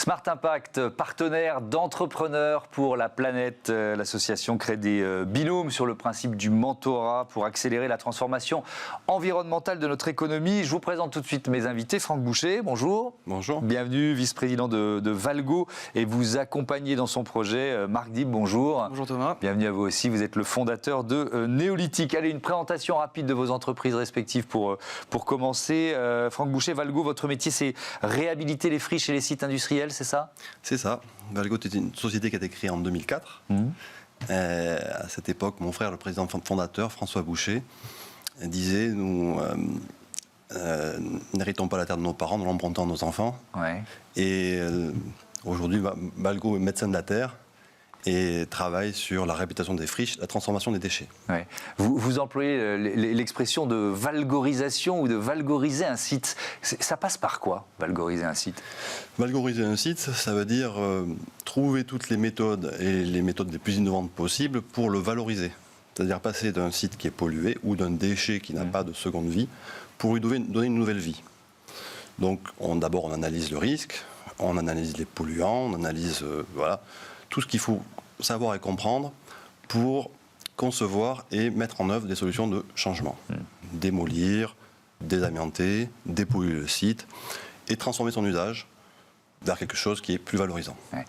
Smart Impact, partenaire d'entrepreneurs pour la planète. L'association crée des binômes sur le principe du mentorat pour accélérer la transformation environnementale de notre économie. Je vous présente tout de suite mes invités. Franck Boucher, bonjour. Bonjour. Bienvenue, vice-président de Valgo, et vous accompagnez dans son projet Marc Dib, bonjour. Bonjour Thomas. Bienvenue à vous aussi, vous êtes le fondateur de Néolithique. Allez, une présentation rapide de vos entreprises respectives pour commencer. Franck Boucher, Valgo, votre métier c'est réhabiliter les friches et les sites industriels, c'est ça ? C'est ça. Valgo est une société qui a été créée en 2004. À cette époque, mon frère, le président fondateur, François Boucher, disait, nous n'héritons pas la terre de nos parents, nous l'empruntons à nos enfants. Ouais. Et aujourd'hui, Valgo est médecin de la terre et travaille sur la réhabilitation des friches, la transformation des déchets. Ouais. Vous employez l'expression de valgorisation ou de valgoriser un site. Ça passe par quoi, valgoriser un site ? Valgoriser un site, ça veut dire trouver toutes les méthodes et les méthodes les plus innovantes possibles pour le valoriser. C'est-à-dire passer d'un site qui est pollué ou d'un déchet qui n'a pas de seconde vie pour lui donner une nouvelle vie. Donc d'abord on analyse le risque, on analyse les polluants, on analyse tout ce qu'il faut savoir et comprendre pour concevoir et mettre en œuvre des solutions de changement. Démolir, désamianter, dépolluer le site et transformer son usage vers quelque chose qui est plus valorisant. Ouais.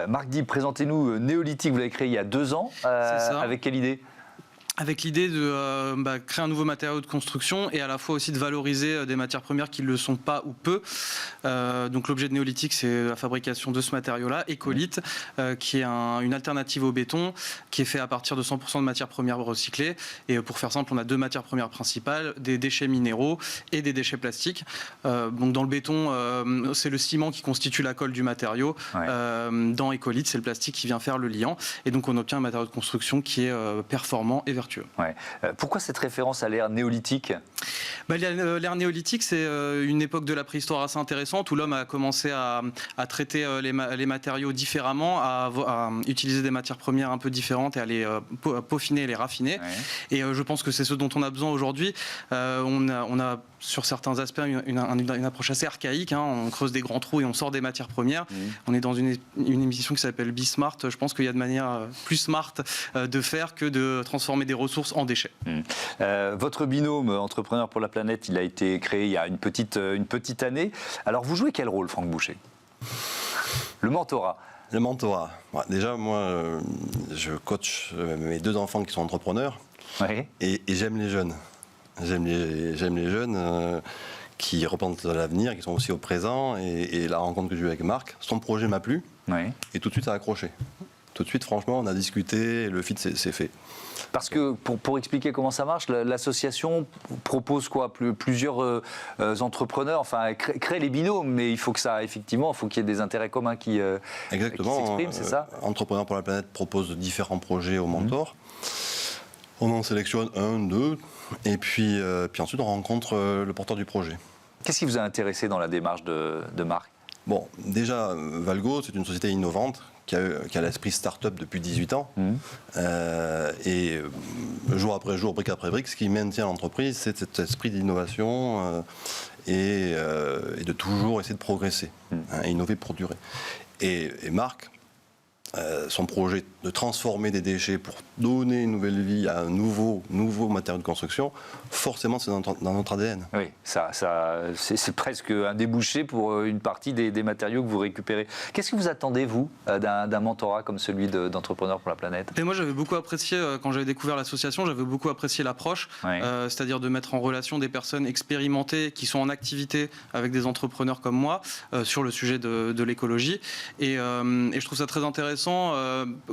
Marc Dib, présentez-nous Néolithique, vous l'avez créé il y a 2 ans. Avec quelle idée ? Avec l'idée de créer un nouveau matériau de construction et à la fois aussi de valoriser des matières premières qui ne le sont pas ou peu. Donc l'objet de Néolithique, c'est la fabrication de ce matériau-là, Écolite, qui est une alternative au béton, qui est fait à partir de 100% de matières premières recyclées. Et pour faire simple, on a 2 matières premières principales, des déchets minéraux et des déchets plastiques. Donc dans le béton, c'est le ciment qui constitue la colle du matériau. Ouais. Dans Écolite, c'est le plastique qui vient faire le liant. Et donc on obtient un matériau de construction qui est performant et vertueux. Ouais. Pourquoi cette référence à l'ère néolithique ? L'ère néolithique, c'est une époque de la préhistoire assez intéressante où l'homme a commencé à traiter les matériaux différemment, à utiliser des matières premières un peu différentes et à les peaufiner et les raffiner. Ouais. Et je pense que c'est ce dont on a besoin aujourd'hui. On a sur certains aspects une approche assez archaïque. On creuse des grands trous et on sort des matières premières. On est dans une émission qui s'appelle Be Smart. Je pense qu'il y a de manière plus smart de faire que de transformer des ressources en déchets. Votre binôme Entrepreneur pour la planète, il a été créé il y a une petite année. Alors vous jouez quel rôle, Franck Boucher ? Le mentorat. Le mentorat. Déjà, moi, je coach mes 2 enfants qui sont entrepreneurs. Oui. Et j'aime les jeunes. J'aime les jeunes qui repensent à l'avenir, qui sont aussi au présent. Et la rencontre que j'ai eue avec Marc, son projet m'a plu. Oui. Et tout de suite, ça a accroché. Tout de suite, franchement, on a discuté et le fit s'est fait. Parce que, pour expliquer comment ça marche, l'association propose quoi ? Plusieurs entrepreneurs, enfin, crée les binômes, mais il faut qu'il y ait des intérêts communs qui s'expriment, c'est ça ? Entrepreneurs pour la planète propose différents projets aux mentors. On en sélectionne 1, 2, et puis ensuite on rencontre le porteur du projet. Qu'est-ce qui vous a intéressé dans la démarche de Marc ? Bon, déjà, Valgo, c'est une société innovante qui a l'esprit start-up depuis 18 ans. Et jour après jour, brique après brique, ce qui maintient l'entreprise, c'est cet esprit d'innovation et de toujours essayer de progresser, innover pour durer. Et Marc, son projet de transformer des déchets pour donner une nouvelle vie à un nouveau matériau de construction, forcément c'est dans notre ADN. Oui, c'est presque un débouché pour une partie des matériaux que vous récupérez. Qu'est-ce que vous attendez, vous, d'un mentorat comme celui d'Entrepreneurs pour la planète ? Et moi, j'avais beaucoup apprécié, quand j'avais découvert l'association, j'avais beaucoup apprécié l'approche, c'est-à-dire de mettre en relation des personnes expérimentées qui sont en activité avec des entrepreneurs comme moi sur le sujet de l'écologie. Et je trouve ça très intéressant.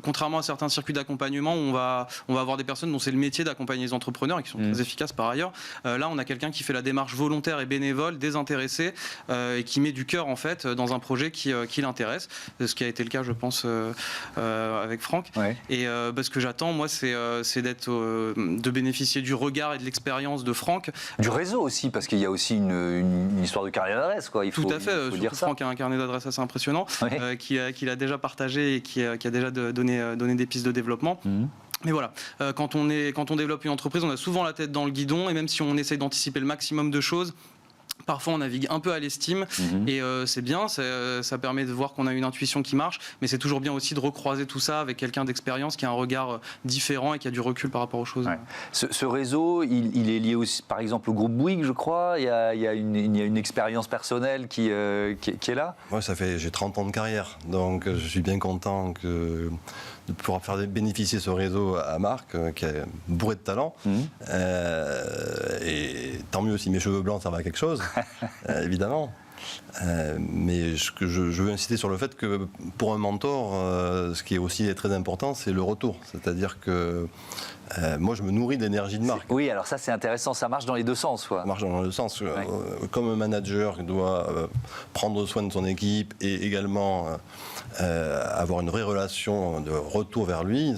Contrairement à certains circuits d'accompagnement où on va avoir des personnes dont c'est le métier d'accompagner les entrepreneurs et qui sont très efficaces par ailleurs. Là, on a quelqu'un qui fait la démarche volontaire et bénévole, désintéressée, et qui met du cœur en fait dans un projet qui l'intéresse. Ce qui a été le cas, je pense, avec Franck. Ouais. Et ce que j'attends, moi, c'est de bénéficier du regard et de l'expérience de Franck. Du réseau aussi, parce qu'il y a aussi une histoire de carnet d'adresse, quoi. Tout à fait. Surtout Franck a un carnet d'adresse assez impressionnant, qu'il a déjà partagé et qui a déjà donné des pistes de développement. Mais voilà, quand on développe une entreprise, on a souvent la tête dans le guidon, et même si on essaye d'anticiper le maximum de choses, Parfois, on navigue un peu à l'estime et c'est bien, ça permet de voir qu'on a une intuition qui marche, mais c'est toujours bien aussi de recroiser tout ça avec quelqu'un d'expérience qui a un regard différent et qui a du recul par rapport aux choses. Ouais. Ce réseau, il est lié aussi, par exemple, au groupe Bouygues, je crois. Il y a une expérience personnelle qui est là. Ouais, j'ai 30 ans de carrière, donc je suis bien content de pouvoir faire bénéficier ce réseau à Marc, qui est bourré de talent. Et tant mieux si mes cheveux blancs servent à quelque chose, évidemment. Mais je veux insister sur le fait que pour un mentor, ce qui est aussi très important, c'est le retour. C'est-à-dire que moi, je me nourris d'énergie de Marc. Oui, alors ça, c'est intéressant. Ça marche dans les deux sens, quoi. Ça marche dans le sens. Comme un manager doit prendre soin de son équipe et également avoir une vraie relation de retour vers lui,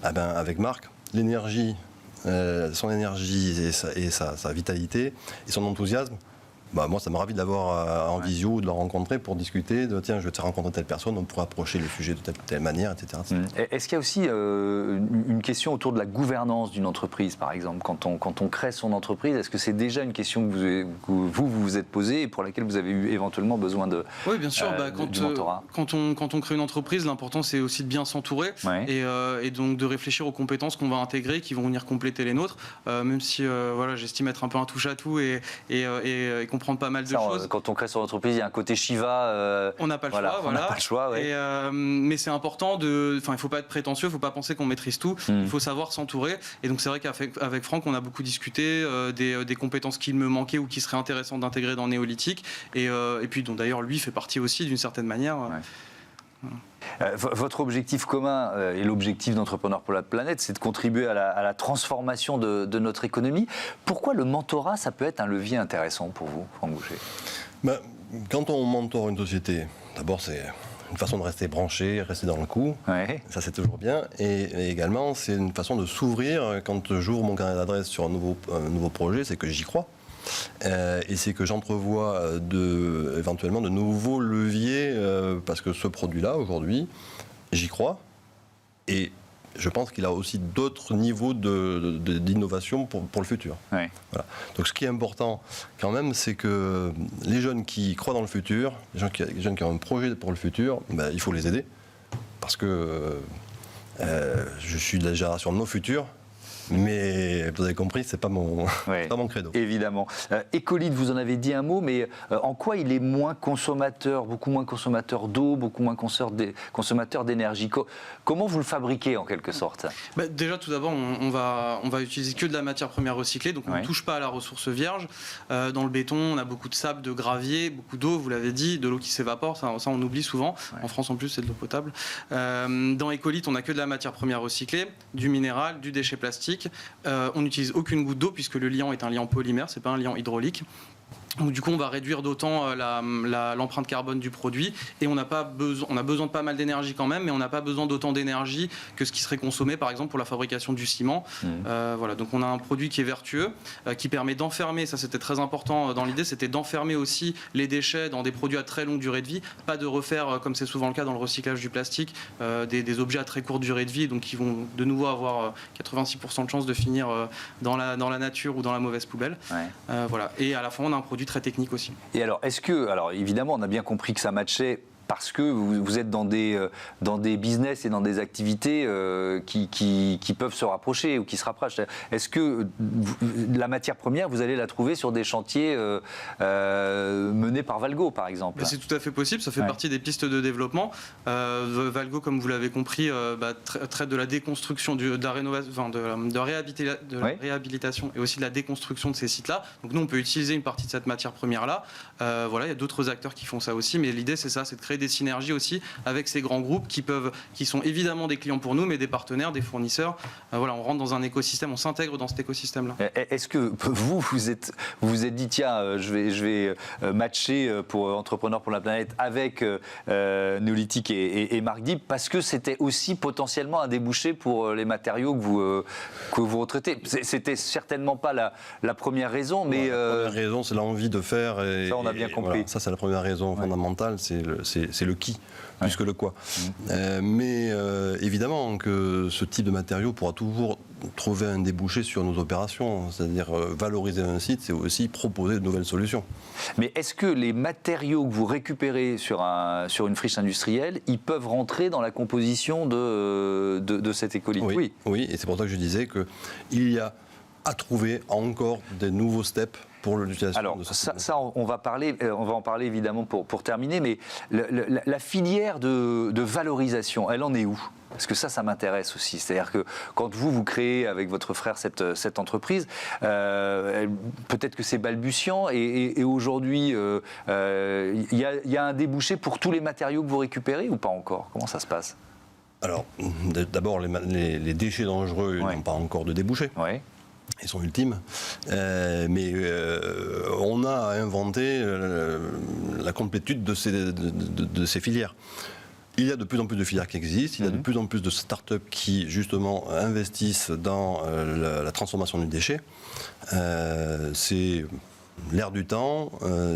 avec Marc, l'énergie, son énergie et sa vitalité et son enthousiasme, moi, ça me ravit de l'avoir en visio ou de le rencontrer pour discuter de tiens, je vais te rencontrer telle personne, on pourra approcher le sujet de telle manière, etc. Est-ce qu'il y a aussi une question autour de la gouvernance d'une entreprise, par exemple, quand on crée son entreprise, est-ce que c'est déjà une question que vous vous êtes posée et pour laquelle vous avez eu éventuellement besoin de Oui, bien sûr. du mentorat? Quand on crée une entreprise, l'important c'est aussi de bien s'entourer et donc de réfléchir aux compétences qu'on va intégrer, qui vont venir compléter les nôtres, même si j'estime être un peu un touche-à-tout et comprendre pas mal de choses. Quand on crée son entreprise, il y a un côté Shiva. On n'a pas le choix, on n'a pas le choix. Mais c'est important il faut pas être prétentieux, il faut pas penser qu'on maîtrise tout. Il faut savoir s'entourer. Et donc c'est vrai qu'avec Franck, on a beaucoup discuté des compétences qui me manquaient ou qui seraient intéressantes d'intégrer dans Néolithique. Et puis dont d'ailleurs lui fait partie aussi d'une certaine manière. Votre objectif commun et l'objectif d'Entrepreneurs pour la planète, c'est de contribuer à la transformation de notre économie. Pourquoi le mentorat, ça peut être un levier intéressant pour vous, Franck Boucher? Quand on mentore une société, d'abord c'est une façon de rester branché, rester dans le coup. Ça c'est toujours bien. Et également, c'est une façon de s'ouvrir. Quand j'ouvre mon carnet d'adresse sur un nouveau projet, c'est que j'y crois. Et c'est que j'entrevois éventuellement de nouveaux leviers parce que ce produit-là, aujourd'hui, j'y crois. Et je pense qu'il a aussi d'autres niveaux d'innovation pour le futur. Voilà. Donc ce qui est important quand même, c'est que les jeunes qui croient dans le futur, les jeunes qui ont un projet pour le futur, il faut les aider. Parce que je suis de la génération de nos futurs. Mais vous avez compris, c'est pas mon credo. Évidemment. Ecolite, vous en avez dit un mot, mais en quoi il est moins consommateur, beaucoup moins consommateur d'eau, beaucoup moins consommateur d'énergie? Comment vous le fabriquez en quelque sorte? Déjà, tout d'abord, on va utiliser que de la matière première recyclée, donc on ne touche pas à la ressource vierge. Dans le béton, on a beaucoup de sable, de gravier, beaucoup d'eau, vous l'avez dit, de l'eau qui s'évapore, ça on oublie souvent. En France en plus, c'est de l'eau potable. Dans Ecolite, on n'a que de la matière première recyclée, du minéral, du déchet plastique. On n'utilise aucune goutte d'eau puisque le liant est un liant polymère, c'est pas un liant hydraulique. Donc du coup, on va réduire d'autant l'empreinte carbone du produit et on a besoin de pas mal d'énergie quand même, mais on n'a pas besoin d'autant d'énergie que ce qui serait consommé, par exemple, pour la fabrication du ciment. Donc on a un produit qui est vertueux, qui permet d'enfermer, ça c'était très important dans l'idée, c'était d'enfermer aussi les déchets dans des produits à très longue durée de vie, pas de refaire, comme c'est souvent le cas dans le recyclage du plastique, des objets à très courte durée de vie, donc qui vont de nouveau avoir 86% de chances de finir dans la nature ou dans la mauvaise poubelle. Et à la fin, on a un produit très technique aussi. Et alors, évidemment, on a bien compris que ça matchait parce que vous êtes dans des business et dans des activités qui peuvent se rapprocher ou qui se rapprochent. Est-ce que la matière première, vous allez la trouver sur des chantiers menés par Valgo, par exemple? C'est tout à fait possible, ça fait partie des pistes de développement. Valgo, comme vous l'avez compris, traite de la déconstruction, de la rénovation, de la réhabilitation et aussi de la déconstruction de ces sites-là. Donc nous, on peut utiliser une partie de cette matière première-là. Il y a d'autres acteurs qui font ça aussi, mais l'idée, c'est ça, c'est de créer des synergies aussi avec ces grands groupes qui sont évidemment des clients pour nous, mais des partenaires, des fournisseurs. On rentre dans un écosystème, on s'intègre dans cet écosystème-là. Est-ce que vous vous êtes dit, tiens, je vais matcher pour Entrepreneurs pour la planète avec Néolithique et Marc Dib, parce que c'était aussi potentiellement un débouché pour les matériaux que vous retraitez? C'était certainement pas la première raison, mais... La première raison, c'est l'envie de faire. Ça, on a bien compris. Voilà, ça, c'est la première raison fondamentale, c'est le qui, plus que le quoi. Mais évidemment que ce type de matériau pourra toujours trouver un débouché sur nos opérations. C'est-à-dire valoriser un site, c'est aussi proposer de nouvelles solutions. Mais est-ce que les matériaux que vous récupérez sur une friche industrielle, ils peuvent rentrer dans la composition de cet écolithe? Oui, et c'est pour ça que je disais qu'il y a à trouver encore des nouveaux steps pour l'utilisation. Alors, ça on va en parler évidemment pour terminer, mais la filière de valorisation, elle en est où? Parce que ça m'intéresse aussi. C'est-à-dire que quand vous créez avec votre frère cette entreprise, peut-être que c'est balbutiant et aujourd'hui, il y a un débouché pour tous les matériaux que vous récupérez ou pas encore? Comment ça se passe? Alors, d'abord, les déchets dangereux n'ont pas encore de débouché. Oui. Ils sont ultimes. Mais on a inventé la complétude de ces filières. Il y a de plus en plus de filières qui existent, il y a de plus en plus de start-up qui, justement, investissent dans la transformation du déchet. C'est l'air du temps,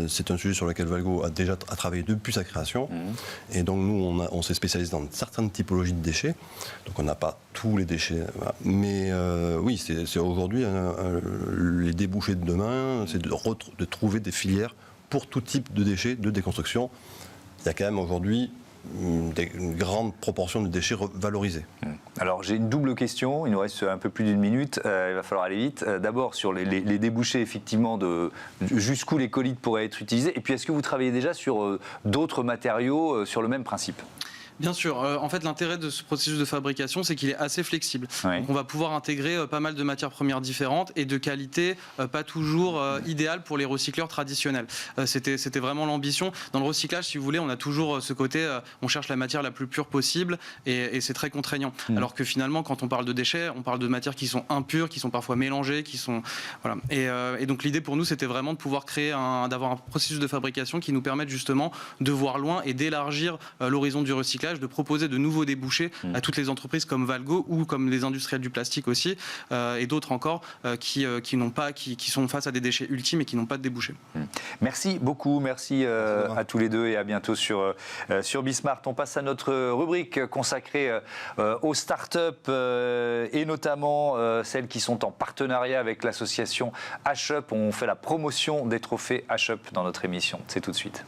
c'est un sujet sur lequel Valgo a déjà travaillé depuis sa création. Et donc nous, on s'est spécialisé dans certaines typologies de déchets. Donc on n'a pas tous les déchets. Mais oui, c'est aujourd'hui les débouchés de demain, c'est de trouver des filières pour tout type de déchets, de déconstruction. Il y a quand même aujourd'hui une grande proportion de déchets valorisés. Alors j'ai une double question, il nous reste un peu plus d'une minute, il va falloir aller vite. D'abord sur les débouchés effectivement jusqu'où l'écolithe pourrait être utilisé, et puis est-ce que vous travaillez déjà sur d'autres matériaux sur le même principe ? Bien sûr. En fait, l'intérêt de ce processus de fabrication, c'est qu'il est assez flexible. Oui. Donc, on va pouvoir intégrer pas mal de matières premières différentes et de qualité pas toujours idéale pour les recycleurs traditionnels. C'était vraiment l'ambition. Dans le recyclage, si vous voulez, on a toujours ce côté, on cherche la matière la plus pure possible et c'est très contraignant. Alors que finalement, quand on parle de déchets, on parle de matières qui sont impures, qui sont parfois mélangées, qui sont... Voilà. Et donc l'idée pour nous, c'était vraiment de pouvoir d'avoir un processus de fabrication qui nous permette justement de voir loin et d'élargir l'horizon du recyclage, de proposer de nouveaux débouchés à toutes les entreprises comme Valgo ou comme les industriels du plastique aussi, et d'autres encore qui sont face à des déchets ultimes et qui n'ont pas de débouchés. Merci beaucoup, merci à tous les deux et à bientôt sur Bismart. On passe à notre rubrique consacrée aux startups et notamment celles qui sont en partenariat avec l'association H-Up. On fait la promotion des trophées H-Up dans notre émission. C'est tout de suite.